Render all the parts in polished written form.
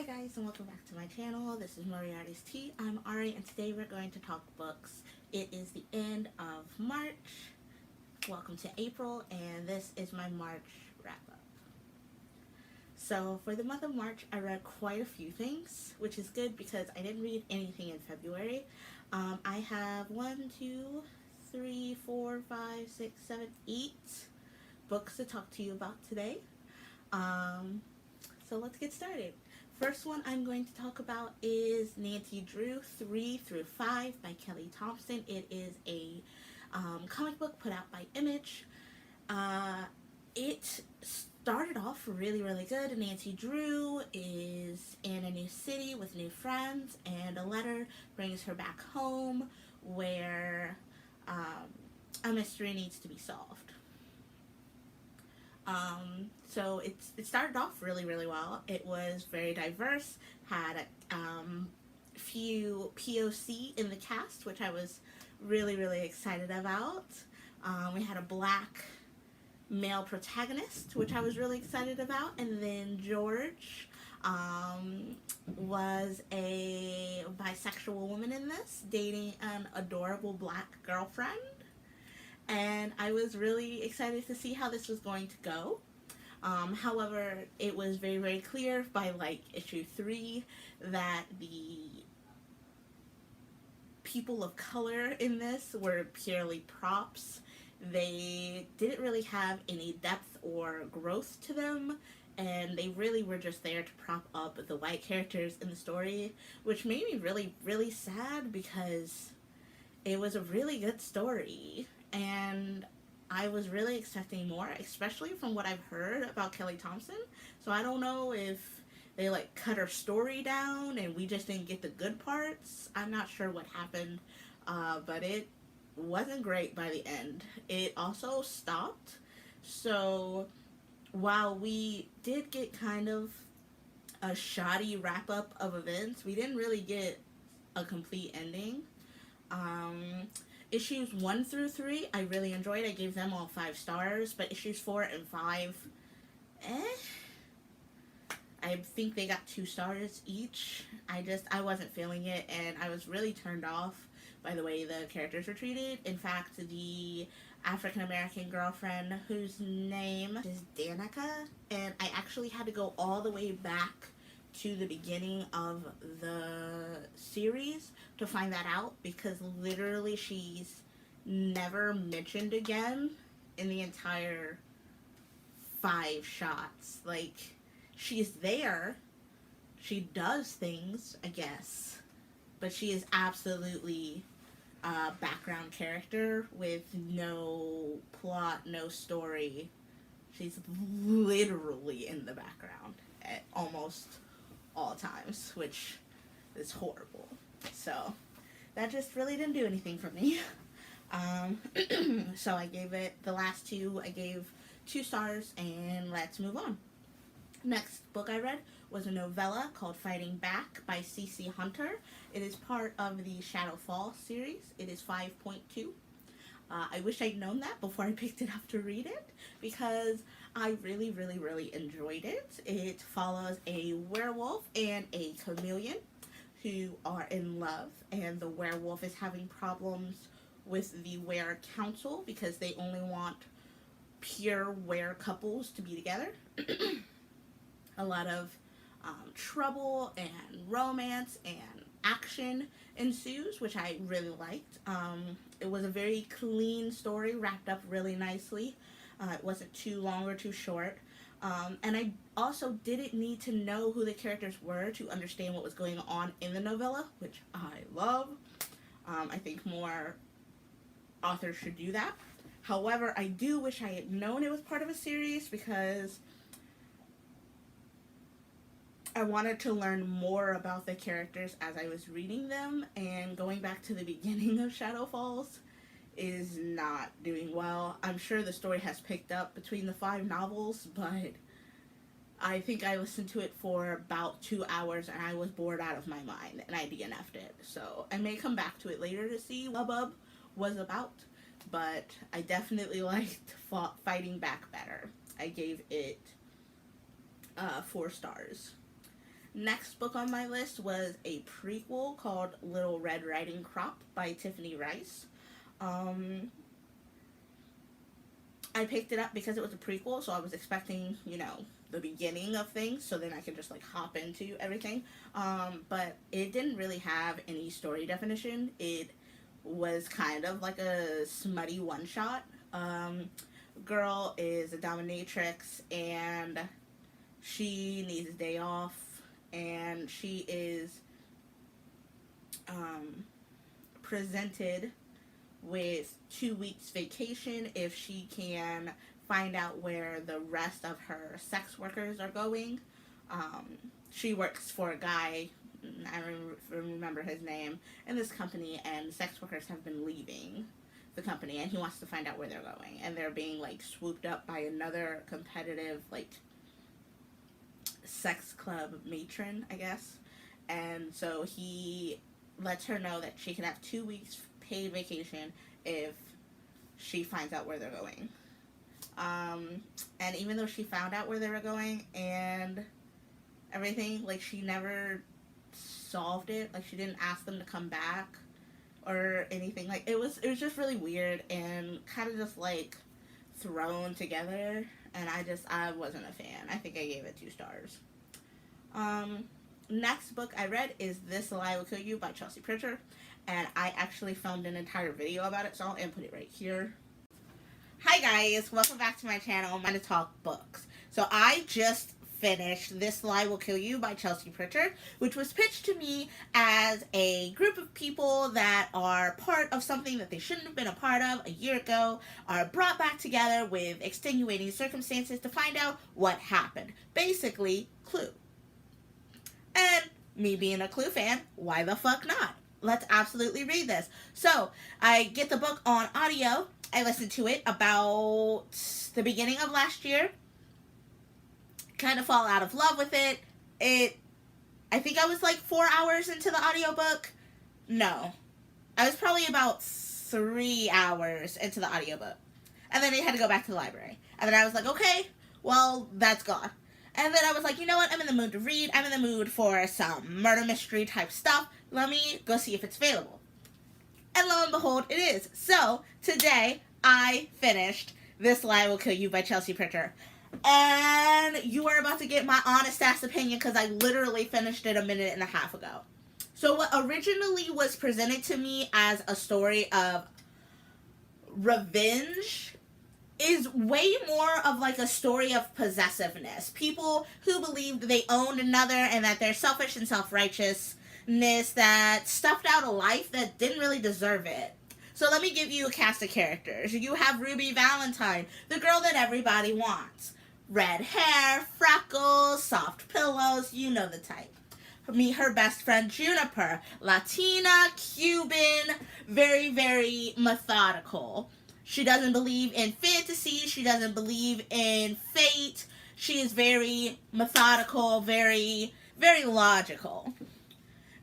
Hi guys and welcome back to my channel. This is Moriarty's Tea. I'm Ari and today we're going to talk books. It is the end of March. Welcome to April and this is my March wrap up. So for the month of March I read quite a few things, which is good because I didn't read anything in February. I have 8 books to talk to you about today. So let's get started. First one I'm going to talk about is Nancy Drew 3 through 5 by Kelly Thompson. It is a comic book put out by Image. It started off really good. Nancy Drew is in a new city with new friends and a letter brings her back home where a mystery needs to be solved. So it started off really well. It was very diverse, had a few POC in the cast, which I was really excited about. We had a black male protagonist, which I was really excited about, and then George was a bisexual woman in this, dating an adorable black girlfriend. And I was really excited to see how this was going to go. However, it was very clear by issue 3 that the people of color in this were purely props. They didn't really have any depth or growth to them, and they really were just there to prop up the white characters in the story, which made me really sad because it was a really good story. And I was really expecting more, especially from what I've heard about Kelly Thompson. So I don't know if they cut her story down and we just didn't get the good parts. I'm not sure what happened, but it wasn't great by the end. It also stopped. So while we did get kind of a shoddy wrap up of events, we didn't really get a complete ending. Issues 1 through 3, I really enjoyed. I gave them all 5 stars, but issues 4 and 5, I think they got 2 stars each. I wasn't feeling it, and I was really turned off by the way the characters were treated. In fact, the African-American girlfriend, whose name is Danica, and I actually had to go all the way back to the beginning of the series to find that out, because literally she's never mentioned again in the entire 5 shots. She's there, she does things, I guess, but she is absolutely a background character with no plot, no story. She's literally in the background at almost all times, which is horrible. So that just really didn't do anything for me. So I gave it, the last 2 I gave 2 stars, and let's move on. Next book I read was a novella called Fighting Back by C.C. Hunter. It is part of the Shadowfall series. It is 5.2. I wish I'd known that before I picked it up to read it, because I really enjoyed it. It follows a werewolf and a chameleon who are in love, and the werewolf is having problems with the were council because they only want pure were couples to be together. A lot of trouble and romance and action ensues, which I really liked. It was a very clean story, wrapped up really nicely. It wasn't too long or too short. And I also didn't need to know who the characters were to understand what was going on in the novella, which I love. I think more authors should do that. However, I do wish I had known it was part of a series, because I wanted to learn more about the characters as I was reading them, and going back to the beginning of Shadowfalls is not doing well. I'm sure the story has picked up between the 5 novels, but I think I listened to it for about 2 hours and I was bored out of my mind and I DNF'd it. So I may come back to it later to see what Hubbub was about, but I definitely liked Fighting Back better. I gave it 4 stars. Next book on my list was a prequel called Little Red Riding Crop by Tiffany Rice. I picked it up because it was a prequel, so I was expecting, the beginning of things, so then I could just, hop into everything. But it didn't really have any story definition. It was kind of like a smutty one-shot. Girl is a dominatrix, and she needs a day off, and she is presented with 2 weeks vacation if she can find out where the rest of her sex workers are going. She works for a guy, I don't remember his name, in this company, and sex workers have been leaving the company, and he wants to find out where they're going, and they're being swooped up by another competitive sex club matron, I guess. And so he lets her know that she can have 2 weeks paid vacation if she finds out where they're going. And even though she found out where they were going and everything, she never solved it. She didn't ask them to come back or anything. It was just really weird and kind of just thrown together, and I wasn't a fan. I think I gave it 2 stars. Next book I read is This Lie Will Kill You by Chelsea Pritchard, and I actually filmed an entire video about it, so I'll input it right here. Hi guys, welcome back to my channel. I'm going to talk books. So I just finished This Lie Will Kill You by Chelsea Pritchard, which was pitched to me as a group of people that are part of something that they shouldn't have been a part of a year ago, are brought back together with extenuating circumstances to find out what happened. Basically, Clue. And me being a Clue fan, why the fuck not? Let's absolutely read this. So, I get the book on audio. I listened to it about the beginning of last year. Kind of fall out of love with it. I think I was 4 hours into the audiobook. No. I was probably about 3 hours into the audiobook. And then I had to go back to the library. And then I was like, okay, well, that's gone. And then I was like, you know what? I'm in the mood to read. I'm in the mood for some murder mystery type stuff. Let me go see if it's available. And lo and behold, it is. So, today, I finished This Lie Will Kill You by Chelsea Pritchard. And you are about to get my honest-ass opinion because I literally finished it a minute and a half ago. So, what originally was presented to me as a story of revenge is way more of a story of possessiveness. People who believed they owned another and that they're selfish and self-righteousness that stuffed out a life that didn't really deserve it. So let me give you a cast of characters. You have Ruby Valentine, the girl that everybody wants. Red hair, freckles, soft pillows, you know the type. Meet her best friend Juniper, Latina, Cuban, very, very methodical. She doesn't believe in fantasy. She doesn't believe in fate. She is very methodical, very, very logical.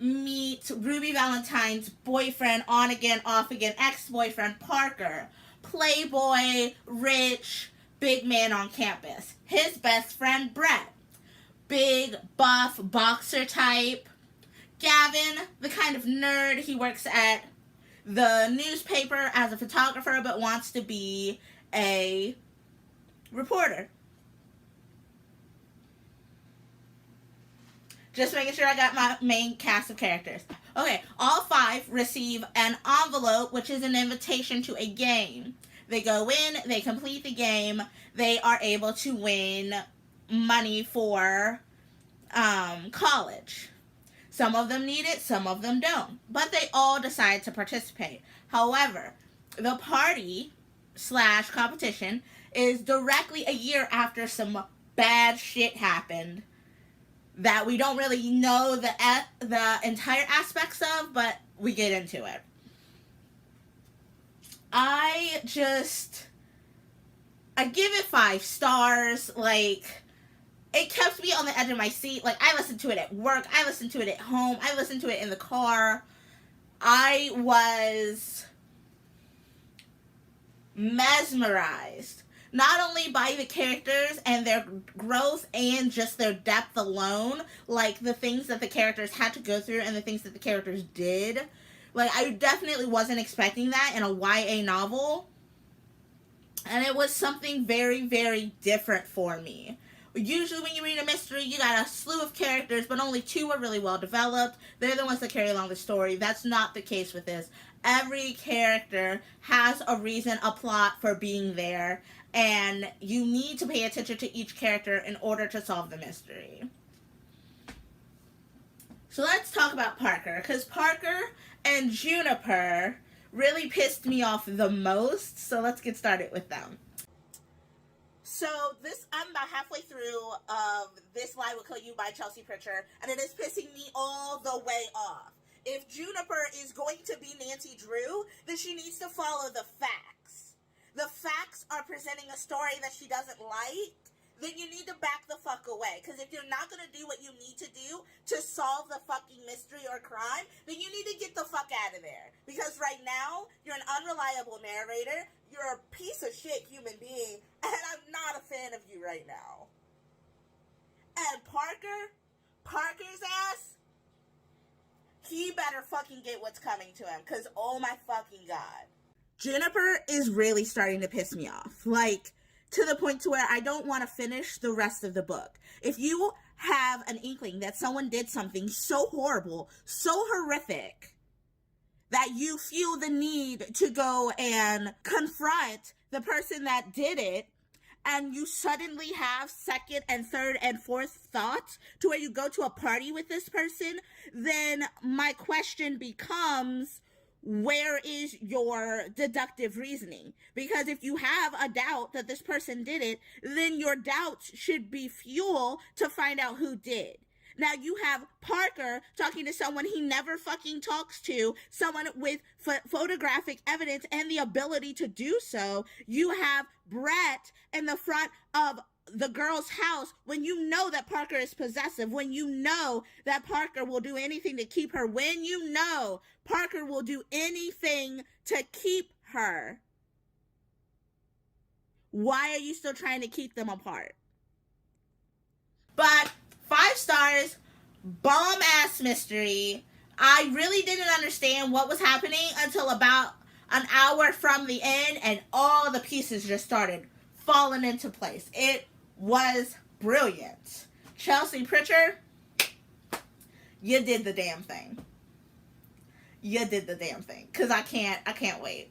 Meet Ruby Valentine's boyfriend, on again, off again, ex-boyfriend, Parker. Playboy, rich, big man on campus. His best friend, Brett. Big, buff, boxer type. Gavin, the kind of nerd. He works at the newspaper as a photographer, but wants to be a reporter. Just making sure I got my main cast of characters. Okay, all 5 receive an envelope, which is an invitation to a game. They go in, they complete the game, they are able to win money for college. Some of them need it, some of them don't. But they all decide to participate. However, the party / competition is directly a year after some bad shit happened that we don't really know the entire aspects of, but we get into it. I give it 5 stars. It kept me on the edge of my seat. I listened to it at work. I listened to it at home. I listened to it in the car. I was mesmerized. not only by the characters and their growth and just their depth alone, like the things that the characters had to go through and the things that the characters did. Like, I definitely wasn't expecting that in a YA novel. And it was something very, very different for me. Usually when you read a mystery, you got a slew of characters, but only 2 are really well developed. They're the ones that carry along the story. That's not the case with this. Every character has a reason, a plot for being there, and you need to pay attention to each character in order to solve the mystery. So let's talk about Parker, because Parker and Juniper really pissed me off the most, so let's get started with them. So I'm about halfway through of This Lie Will Kill You by Chelsea Pritchard, and it is pissing me all the way off. If Juniper is going to be Nancy Drew, then she needs to follow the facts. The facts are presenting a story that she doesn't like, then you need to back the fuck away. Because if you're not going to do what you need to do to solve the fucking mystery or crime, then you need to get the fuck out of there. Because right now, you're an unreliable narrator, you're a piece of shit human being, and I'm not a fan of you right now. And Parker's ass, he better fucking get what's coming to him. Because oh my fucking god. Juniper is really starting to piss me off. Like, to the point to where I don't want to finish the rest of the book. If you have an inkling that someone did something so horrible, so horrific, that you feel the need to go and confront the person that did it, and you suddenly have second and third and fourth thoughts to where you go to a party with this person, then my question becomes, where is your deductive reasoning? Because if you have a doubt that this person did it, then your doubts should be fuel to find out who did. Now you have Parker talking to someone he never fucking talks to, someone with photographic evidence and the ability to do so. You have Brett in the front of the girl's house when you know that Parker is possessive, when you know that Parker will do anything to keep her, when you know Parker will do anything to keep her. Why are you still trying to keep them apart? But 5 stars, bomb ass mystery. I really didn't understand what was happening until about an hour from the end, and all the pieces just started falling into place. It was brilliant. Chelsea Pritchard, you did the damn thing. You did the damn thing. Because I can't wait.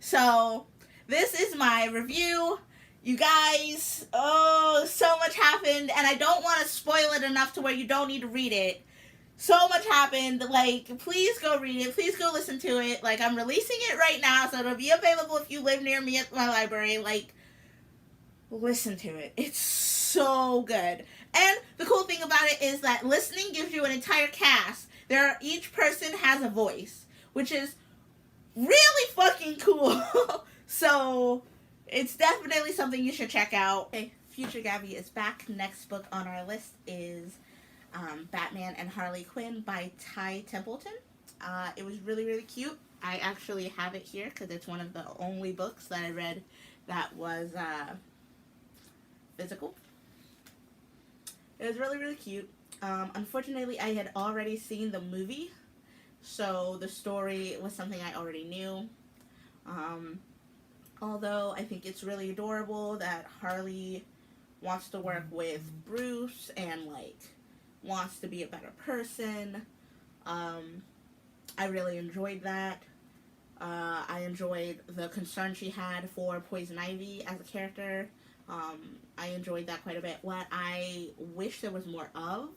So, this is my review. You guys, oh, so much happened, and I don't want to spoil it enough to where you don't need to read it. So much happened. Like, please go read it. Please go listen to it. Like, I'm releasing it right now, so it'll be available if you live near me at my library. Like, listen to it. It's so good. And the cool thing about it is that listening gives you an entire cast. Each person has a voice, which is really fucking cool. So, it's definitely something you should check out. Okay, Future Gabby is back. Next book on our list is Batman and Harley Quinn by Ty Templeton. It was really, really cute. I actually have it here because it's one of the only books that I read that was physical. It was really, really cute. Unfortunately, I had already seen the movie, so the story was something I already knew. Although I think it's really adorable that Harley wants to work with Bruce and, like, wants to be a better person. I really enjoyed that. I enjoyed the concern she had for Poison Ivy as a character. I enjoyed that quite a bit. What I wish there was more of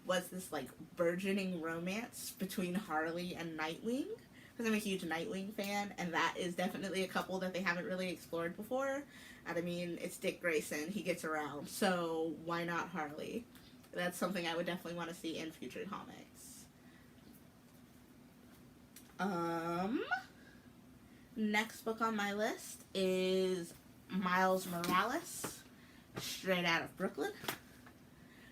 was this, like, burgeoning romance between Harley and Nightwing. Because I'm a huge Nightwing fan, and that is definitely a couple that they haven't really explored before. And I mean, it's Dick Grayson. He gets around. So why not Harley? That's something I would definitely want to see in future comics. Next book on my list is Miles Morales, Straight Out of Brooklyn.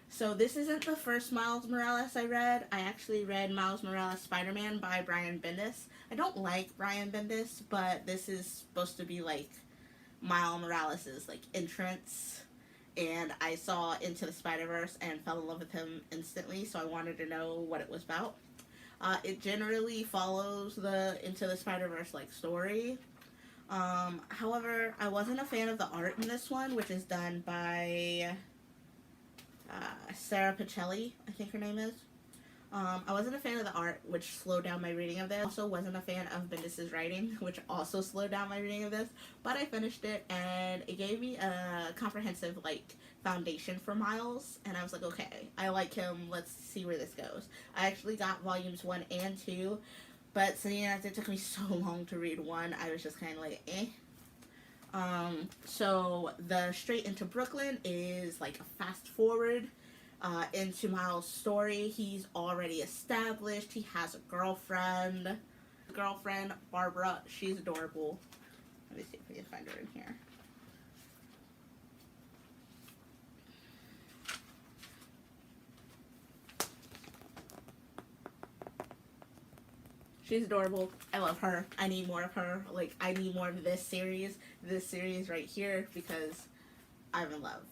So this isn't the first Miles Morales I read. I actually read Miles Morales Spider-Man by Brian Bendis. I don't like Brian Bendis, but this is supposed to be, like, Miles Morales' like entrance, and I saw Into the Spider-Verse and fell in love with him instantly, so I wanted to know what it was about. It generally follows the Into the Spider-Verse like story. However, I wasn't a fan of the art in this one, which is done by Sarah Pichelli, I think her name is. I wasn't a fan of the art, which slowed down my reading of this. Also wasn't a fan of Bendis' writing, which also slowed down my reading of this. But I finished it, and it gave me a comprehensive, like, foundation for Miles. And I was like, okay, I like him. Let's see where this goes. I actually got volumes 1 and 2. But seeing as it took me so long to read 1, I was just kind of like, eh. So the Straight Into Brooklyn is like a fast forward into Miles' story. He's already established. He has a girlfriend. Barbara, she's adorable. Let me see if we can find her in here. She's adorable. I love her. I need more of her. Like, I need more of this series right here, because I'm in love.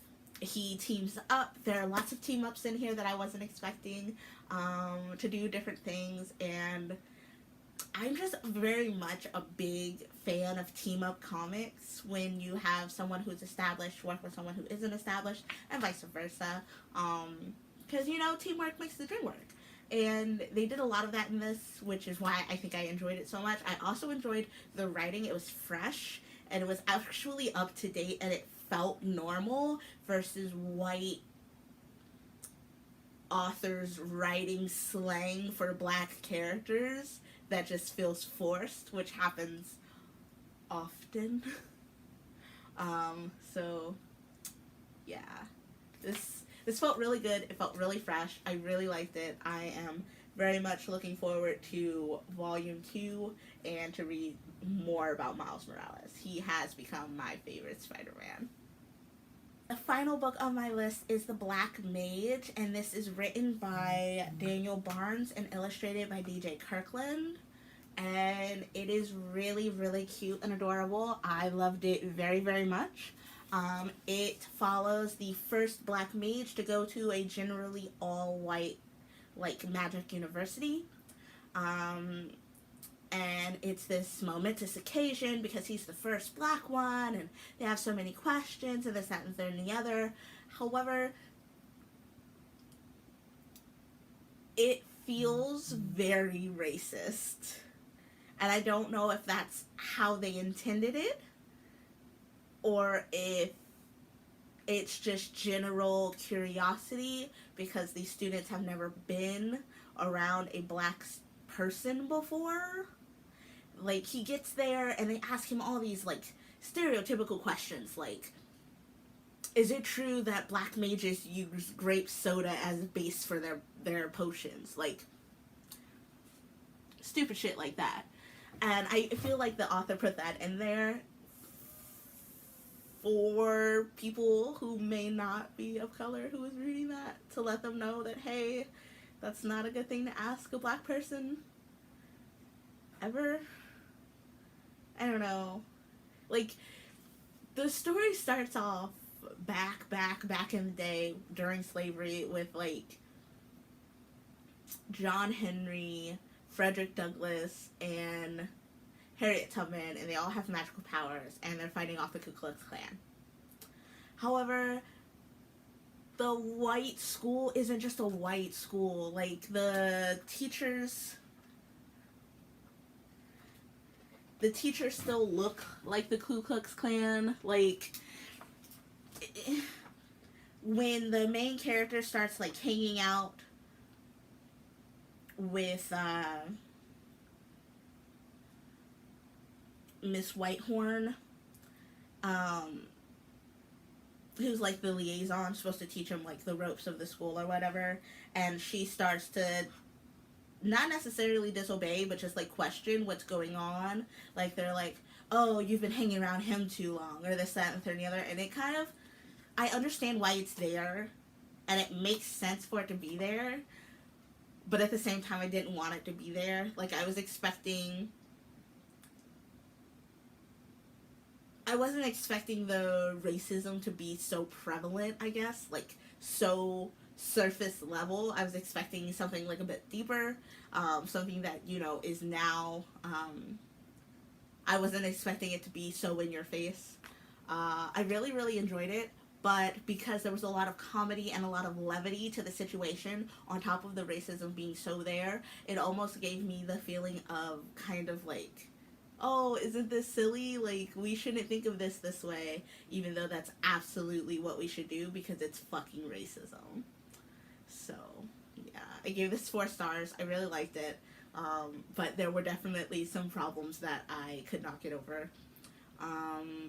He teams up. There are lots of team ups in here that I wasn't expecting to do different things, and I'm just very much a big fan of team up comics when you have someone who's established work with someone who isn't established, and vice versa. Because, you know, teamwork makes the dream work. And they did a lot of that in this, which is why I think I enjoyed it so much. I also enjoyed the writing. It was fresh, and it was actually up to date, and it felt normal versus white authors writing slang for black characters that just feels forced, which happens often. So yeah, this felt really good. It felt really fresh. I really liked it. I am very much looking forward to Volume 2 and to read more about Miles Morales. He has become my favorite Spider-Man. The final book on my list is The Black Mage, and this is written by Daniel Barnes and illustrated by DJ Kirkland. And it is really, really cute and adorable. I loved it very, very much. It follows the first Black Mage to go to a generally all-white, like, magic university. And it's this momentous occasion because he's the first black one, and they have so many questions, and this, that, and the third, and the other. However, it feels very racist. And I don't know if that's how they intended it, or if it's just general curiosity because these students have never been around a black person before. Like, he gets there and they ask him all these, like, stereotypical questions, like, is it true that black mages use grape soda as a base for their potions? Like, stupid shit like that. And I feel like the author put that in there for people who may not be of color who is reading that, to let them know that, hey, that's not a good thing to ask a black person ever. I don't know. Like, the story starts off back in the day during slavery with, like, John Henry, Frederick Douglass, and Harriet Tubman, and they all have magical powers, and they're fighting off the Ku Klux Klan. However, the white school isn't just a white school. Like, the teachers still look like the Ku Klux Klan. Like, when the main character starts, like, hanging out with Miss Whitehorn, who's, like, the liaison, supposed to teach him, like, the ropes of the school or whatever, and she starts to not necessarily disobey, but just, like, question what's going on. Like, they're like, oh, you've been hanging around him too long, or this, that, and the third, and the other, and it kind of, I understand why it's there, and it makes sense for it to be there, but at the same time, I didn't want it to be there. Like, I was expecting I wasn't expecting the racism to be so prevalent, I guess, like so surface level. I was expecting something like a bit deeper, something that, you know, is now, I wasn't expecting it to be so in your face. I really, really enjoyed it, but because there was a lot of comedy and a lot of levity to the situation, on top of the racism being so there, it almost gave me the feeling of kind of like, oh, isn't this silly? Like, we shouldn't think of this way, even though that's absolutely what we should do because it's fucking racism. So, yeah, I gave this 4 stars. I really liked it. But there were definitely some problems that I could not get over.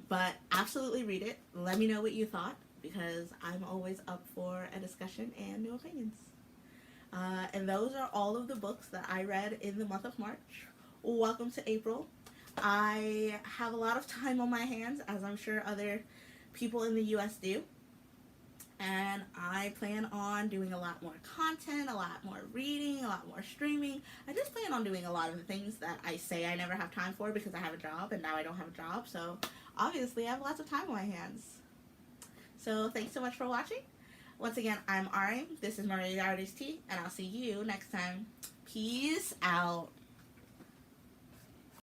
But absolutely read it. Let me know what you thought because I'm always up for a discussion and new opinions. And those are all of the books that I read in the month of March. Welcome to April. I have a lot of time on my hands, as I'm sure other people in the US do. And I plan on doing a lot more content, a lot more reading, a lot more streaming. I just plan on doing a lot of the things that I say I never have time for because I have a job and now I don't have a job. So obviously I have lots of time on my hands. So thanks so much for watching. Once again, I'm Ari. This is Maria Artist Tea, and I'll see you next time. Peace out.